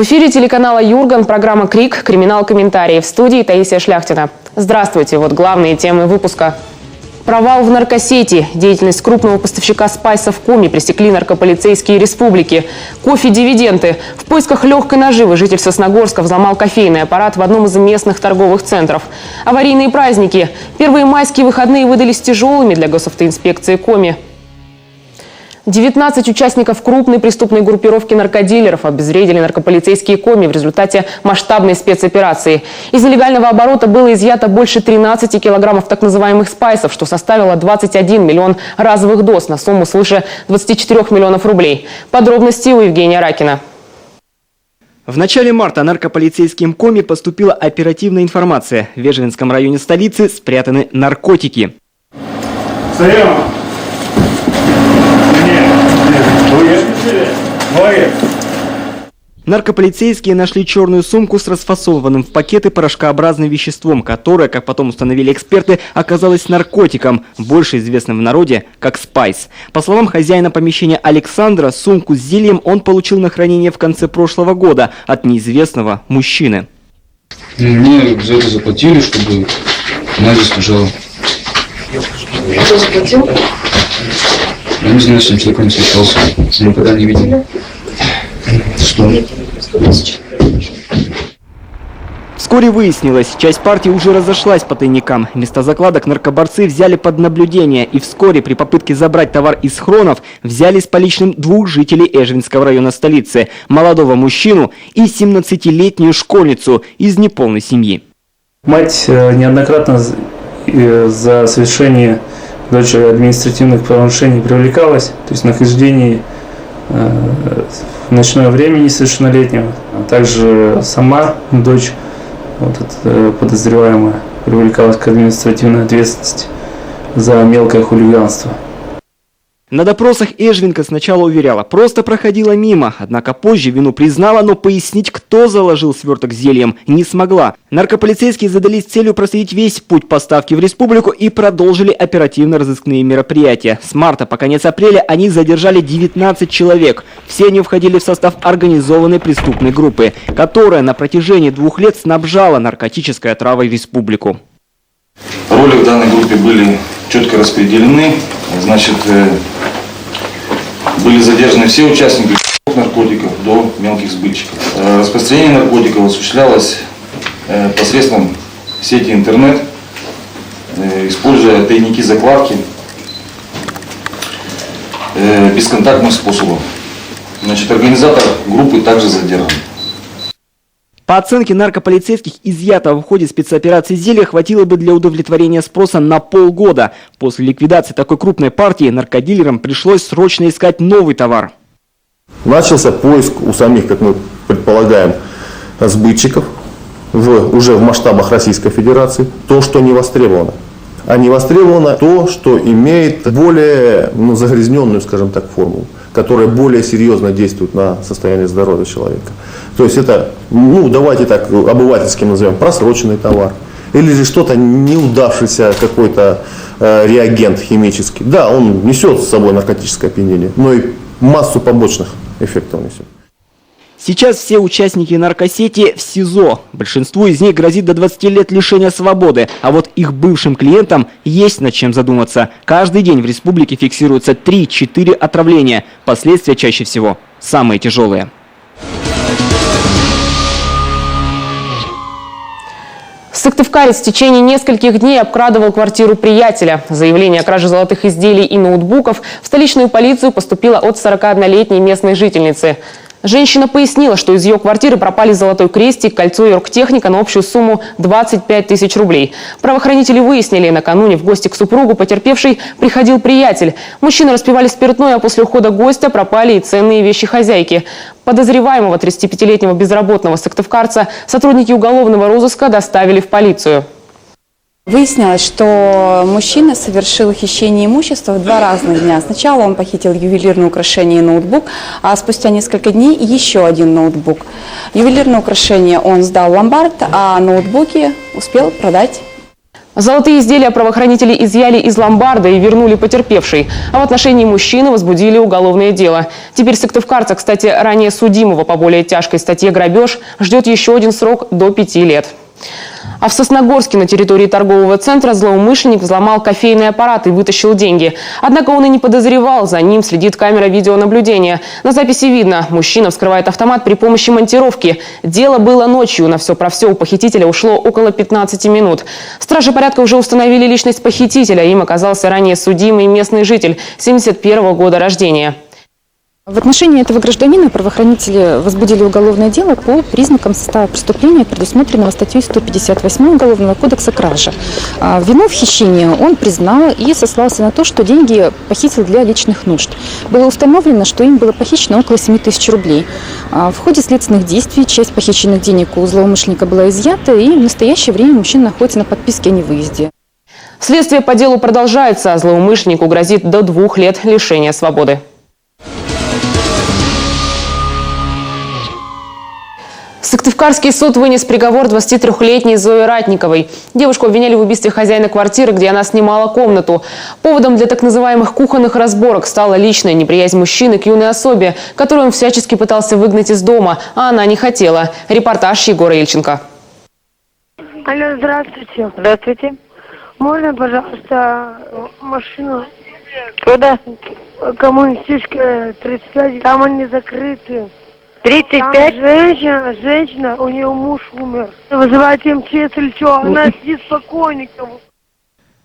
В эфире телеканала «Юрган» программа «Крик. Криминал-комментарий». В студии Таисия Шляхтина. Здравствуйте. Вот главные темы выпуска. Провал в наркосети. Деятельность крупного поставщика спайса в Коми пресекли наркополицейские республики. Кофе-дивиденды. В поисках легкой наживы житель Сосногорска взломал кофейный аппарат в одном из местных торговых центров. Аварийные праздники. Первые майские выходные выдались тяжелыми для госавтоинспекции Коми. 19 участников крупной преступной группировки наркодилеров обезвредили наркополицейские Коми в результате масштабной спецоперации. Из нелегального оборота было изъято больше 13 килограммов так называемых спайсов, что составило 21 миллион разовых доз на сумму свыше 24 миллионов рублей. Подробности у Евгения Ракина. В начале марта наркополицейским Коми поступила оперативная информация. В Вежевинском районе столицы спрятаны наркотики. Наркополицейские нашли черную сумку с расфасованным в пакеты порошкообразным веществом, которое, как потом установили эксперты, оказалось наркотиком, больше известным в народе как спайс. По словам хозяина помещения Александра, сумку с зельем он получил на хранение в конце прошлого года от неизвестного мужчины. Мне за это заплатили, чтобы она здесь лежала. Кто заплатил? Я не знаю, с этим человеком не встречался. Никогда не видел. Что? 100 тысяч. Вскоре выяснилось, часть партии уже разошлась по тайникам. Места закладок наркоборцы взяли под наблюдение. И вскоре при попытке забрать товар из схронов взяли с поличным двух жителей Эжвинского района столицы. Молодого мужчину и 17-летнюю школьницу из неполной семьи. Мать неоднократно за совершение дочери административных правонарушений привлекалась, то есть нахождение в ночное время несовершеннолетнего, а также сама дочь, подозреваемая, привлекалась к административной ответственности за мелкое хулиганство. На допросах Эжвинка сначала уверяла, просто проходила мимо, однако позже вину признала, но пояснить, кто заложил сверток с зельем, не смогла. Наркополицейские задались целью проследить весь путь поставки в республику и продолжили оперативно-розыскные мероприятия. С марта по конец апреля они задержали 19 человек. Все они входили в состав организованной преступной группы, которая на протяжении 2 лет снабжала наркотической отравой республику. Роли в данной группе были четко распределены. Значит, были задержаны все участники от наркотиков до мелких сбытчиков. Распространение наркотиков осуществлялось посредством сети интернет, используя тайники-закладки бесконтактным способом. Значит, организатор группы также задержан. По оценке наркополицейских, изъятого в ходе спецоперации зелья хватило бы для удовлетворения спроса на полгода. После ликвидации такой крупной партии наркодилерам пришлось срочно искать новый товар. Начался поиск у самих, как мы предполагаем, сбытчиков уже в масштабах Российской Федерации. То, что не востребовано. А не востребовано то, что имеет более загрязненную, скажем так, формулу, которая более серьезно действует на состояние здоровья человека. То есть это, давайте так обывательски назовем, просроченный товар. Или же что-то неудавшийся какой-то реагент химический. Да, он несет с собой наркотическое опьянение, но и массу побочных эффектов несет. Сейчас все участники наркосети в СИЗО. Большинству из них грозит до 20 лет лишения свободы. А вот их бывшим клиентам есть над чем задуматься. Каждый день в республике фиксируется 3-4 отравления. Последствия чаще всего самые тяжелые. Сыктывкарец в течение нескольких дней обкрадывал квартиру приятеля. Заявление о краже золотых изделий и ноутбуков в столичную полицию поступило от 41-летней местной жительницы. Женщина пояснила, что из ее квартиры пропали золотой крестик, кольцо и оргтехника на общую сумму 25 тысяч рублей. Правоохранители выяснили, накануне в гости к супругу потерпевшей приходил приятель. Мужчины распивали спиртное, а после ухода гостя пропали и ценные вещи хозяйки. Подозреваемого 35-летнего безработного сыктывкарца сотрудники уголовного розыска доставили в полицию. Выяснилось, что мужчина совершил хищение имущества в 2 разных дня. Сначала он похитил ювелирное украшение и ноутбук, а спустя несколько дней еще один ноутбук. Ювелирное украшение он сдал в ломбард, а ноутбуки успел продать. Золотые изделия правоохранители изъяли из ломбарда и вернули потерпевшей. А в отношении мужчины возбудили уголовное дело. Теперь сыктывкарца, кстати, ранее судимого по более тяжкой статье «Грабеж», ждет еще один срок до 5 лет. А в Сосногорске на территории торгового центра злоумышленник взломал кофейный аппарат и вытащил деньги. Однако он и не подозревал, за ним следит камера видеонаблюдения. На записи видно, мужчина вскрывает автомат при помощи монтировки. Дело было ночью, на все про все у похитителя ушло около 15 минут. Стражи порядка уже установили личность похитителя. Им оказался ранее судимый местный житель 1971 года рождения. В отношении этого гражданина правоохранители возбудили уголовное дело по признакам состава преступления, предусмотренного статьей 158 Уголовного кодекса «Кража». Вину в хищении он признал и сослался на то, что деньги похитил для личных нужд. Было установлено, что им было похищено около 7 тысяч рублей. В ходе следственных действий часть похищенных денег у злоумышленника была изъята, и в настоящее время мужчина находится на подписке о невыезде. Следствие по делу продолжается. Злоумышленнику грозит до 2 лет лишения свободы. Сыктывкарский суд вынес приговор 23-летней Зое Ратниковой. Девушку обвиняли в убийстве хозяина квартиры, где она снимала комнату. Поводом для так называемых кухонных разборок стала личная неприязнь мужчины к юной особе, которую он всячески пытался выгнать из дома, а она не хотела. Репортаж Егора Ильченко. Алло, здравствуйте. Здравствуйте. Можно, пожалуйста, машину? Куда? Коммунистическая, 35. Там они закрыты. 35? Там женщина, у нее муж умер. Вызывайте МЧС или что? Она сидит спокойненько.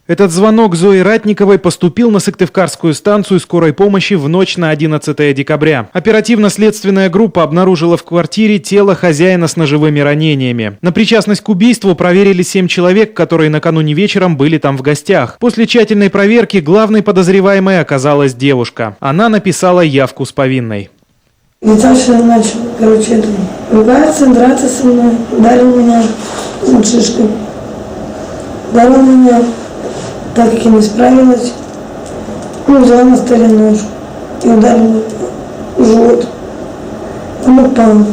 Этот звонок Зои Ратниковой поступил на Сыктывкарскую станцию скорой помощи в ночь на 11 декабря. Оперативно-следственная группа обнаружила в квартире тело хозяина с ножевыми ранениями. На причастность к убийству проверили 7 человек, которые накануне вечером были там в гостях. После тщательной проверки главной подозреваемой оказалась девушка. Она написала явку с повинной. Наташа начал, ругаться, драться со мной, ударил меня шишкой. Ударил меня, так как я не справилась, взяла на столе нож и ударил в живот. Он упал.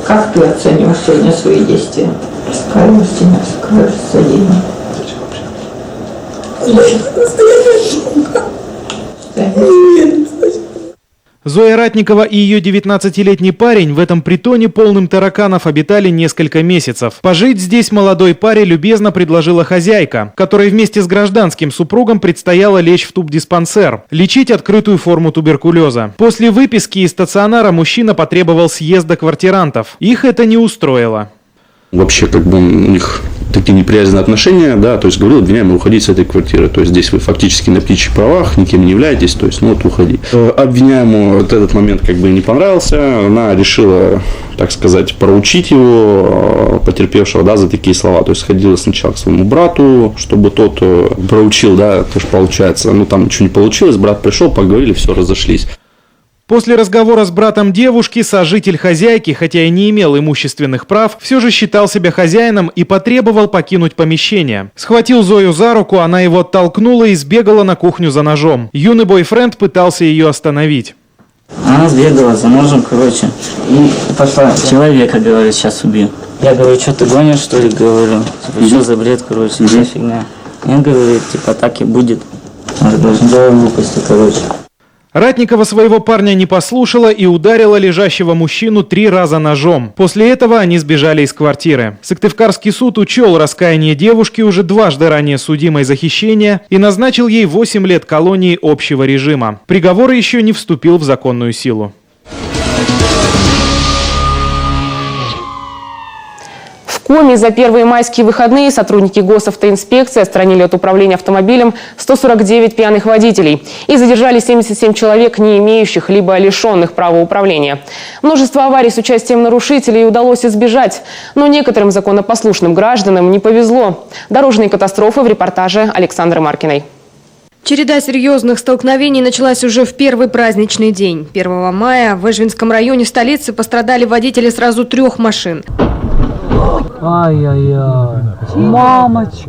Как ты оцениваешь сегодня свои действия? Раскаиваешься, не раскаиваешься содеянным? Зоя Ратникова и ее 19-летний парень в этом притоне, полным тараканов, обитали несколько месяцев. Пожить здесь молодой паре любезно предложила хозяйка, которой вместе с гражданским супругом предстояло лечь в тубдиспансер, лечить открытую форму туберкулеза. После выписки из стационара мужчина потребовал съезда квартирантов. Их это не устроило. Вообще, у них такие неприязненные отношения, да, то есть говорил обвиняемый уходить с этой квартиры, то есть здесь вы фактически на птичьих правах, никем не являетесь, то есть, уходи. Обвиняемому этот момент не понравился, она решила, так сказать, проучить его, потерпевшего, да, за такие слова, то есть ходила сначала к своему брату, чтобы тот проучил, да, тоже получается, там ничего не получилось, брат пришел, поговорили, все, разошлись. После разговора с братом девушки сожитель хозяйки, хотя и не имел имущественных прав, все же считал себя хозяином и потребовал покинуть помещение. Схватил Зою за руку, она его оттолкнула и сбегала на кухню за ножом. Юный бойфренд пытался ее остановить. Она сбегала за ножом, и пошла. Человека, говорит, сейчас убью. Я говорю, что ты гонишь, что ли, говорю. Что за бред, за фигня. Он говорит, так и будет. Должен делать глупости, Ратникова своего парня не послушала и ударила лежащего мужчину 3 раза ножом. После этого они сбежали из квартиры. Сыктывкарский суд учел раскаяние девушки, уже дважды ранее судимой за хищение, и назначил ей 8 лет колонии общего режима. Приговор еще не вступил в законную силу. В Коми за первые майские выходные сотрудники госавтоинспекции отстранили от управления автомобилем 149 пьяных водителей и задержали 77 человек, не имеющих либо лишенных права управления. Множество аварий с участием нарушителей удалось избежать, но некоторым законопослушным гражданам не повезло. Дорожные катастрофы в репортаже Александры Маркиной. Череда серьезных столкновений началась уже в первый праздничный день. 1 мая в Эжвинском районе столицы пострадали водители сразу 3 машин. Ай-яй-яй, мамочки!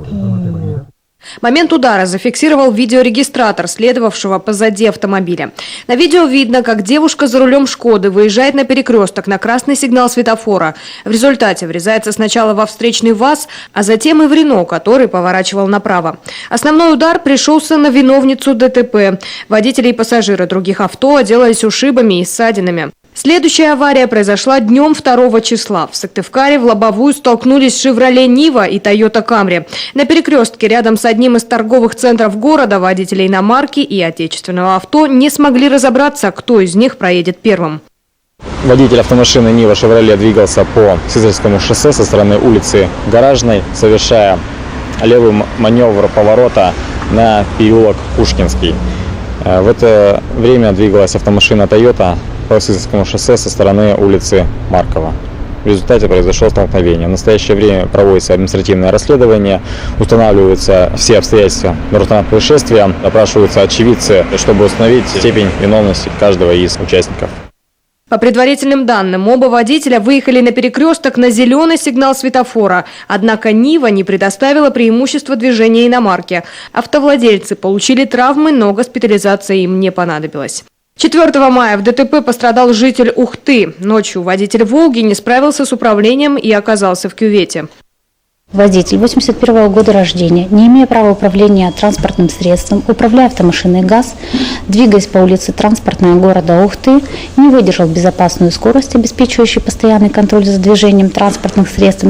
Момент удара зафиксировал видеорегистратор, следовавшего позади автомобиля. На видео видно, как девушка за рулем «Шкоды» выезжает на перекресток на красный сигнал светофора. В результате врезается сначала во встречный ВАЗ, а затем и в «Рено», который поворачивал направо. Основной удар пришелся на виновницу ДТП. Водители и пассажиры других авто отделались ушибами и ссадинами. Следующая авария произошла днем 2 числа. В Сыктывкаре в лобовую столкнулись «Шевроле Нива» и «Тойота Камри». На перекрестке рядом с одним из торговых центров города водители иномарки и отечественного авто не смогли разобраться, кто из них проедет первым. Водитель автомашины «Нива» «Шевроле» двигался по Сызральскому шоссе со стороны улицы Гаражной, совершая левый маневр поворота на переулок Пушкинский. В это время двигалась автомашина «Тойота» по Сызральскому шоссе со стороны улицы Маркова. В результате произошло столкновение. В настоящее время проводится административное расследование, устанавливаются все обстоятельства дорожного происшествия, опрашиваются очевидцы, чтобы установить степень виновности каждого из участников. По предварительным данным, оба водителя выехали на перекресток на зеленый сигнал светофора. Однако «Нива» не предоставила преимущество движения иномарки. Автовладельцы получили травмы, но госпитализация им не понадобилась. 4 мая в ДТП пострадал житель Ухты. Ночью водитель «Волги» не справился с управлением и оказался в кювете. Водитель 81 года рождения, не имея права управления транспортным средством, управляя автомашиной ГАЗ, двигаясь по улице Транспортная города Ухты, не выдержал безопасную скорость, обеспечивающую постоянный контроль за движением транспортных средств,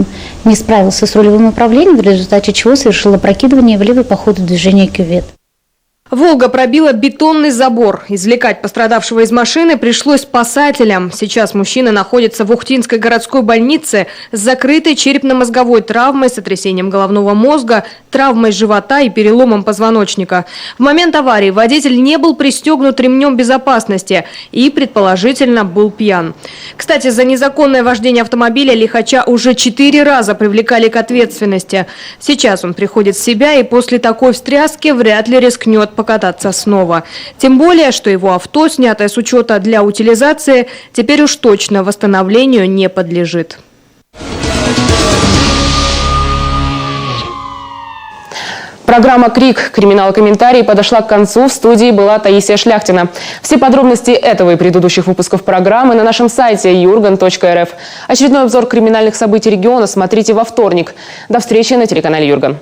не справился с рулевым управлением, в результате чего совершил опрокидывание в левый по ходу движения кювет. «Волга» пробила бетонный забор. Извлекать пострадавшего из машины пришлось спасателям. Сейчас мужчина находится в Ухтинской городской больнице с закрытой черепно-мозговой травмой, сотрясением головного мозга, травмой живота и переломом позвоночника. В момент аварии водитель не был пристегнут ремнем безопасности и, предположительно, был пьян. Кстати, за незаконное вождение автомобиля лихача уже 4 раза привлекали к ответственности. Сейчас он приходит в себя и после такой встряски вряд ли рискнет покататься снова. Тем более, что его авто, снятое с учета для утилизации, теперь уж точно восстановлению не подлежит. Программа «Крик. Криминал-комментарий» подошла к концу. В студии была Таисия Шляхтина. Все подробности этого и предыдущих выпусков программы на нашем сайте jurgen.rf. Очередной обзор криминальных событий региона смотрите во вторник. До встречи на телеканале «Юрган».